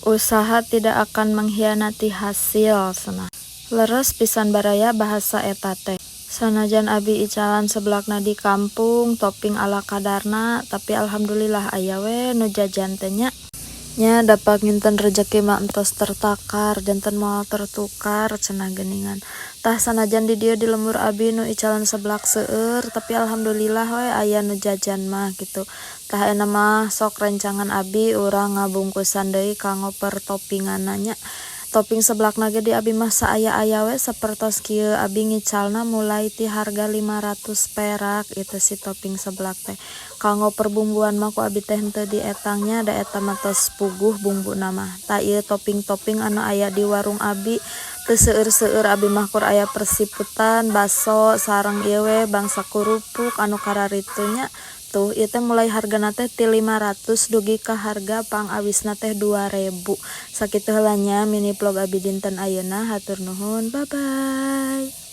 Usaha tidak akan mengkhianati hasil sana. Leres pisan baraya bahasa eta teh. Sanajan abi icalan seblakna di kampung topping ala kadarna, tapi alhamdulillah aya we nu jajan teh nya. Nya dapat nginten rezeki mah entos tertakar, janten moal tertukar cenah geuningan. Tah sanajan di dieu di lembur abi nu icalan seblak seueur, tapi alhamdulillah we aya nu jajan mah gitu. Tah ena mah sok rencangan abi urang ngabungkusan deui kanggo pertopinganna nya. Topping seblakna ge di abi mah saaya-aya we sapertos kieu abi ngicalna mulai ti harga 500 perak itu si topping seblak teh. Kanggo perbumbuan mah ku abi teh henteu dietangnya da eta mah tos puguh bumbuna mah. Tah ieu topping-topping anu aya di warung abi teu seueur-seueur abi mah kur aya persiputan, baso, sareng ieu we bangsa kurupuk anu kararitunya. Tuh ieu teh mulai hargana teh ti 500 dugi ka harga pangawisna teh 2000. Sakitu heula nya mini vlog abi dinten ayeuna, hatur nuhun, bye bye.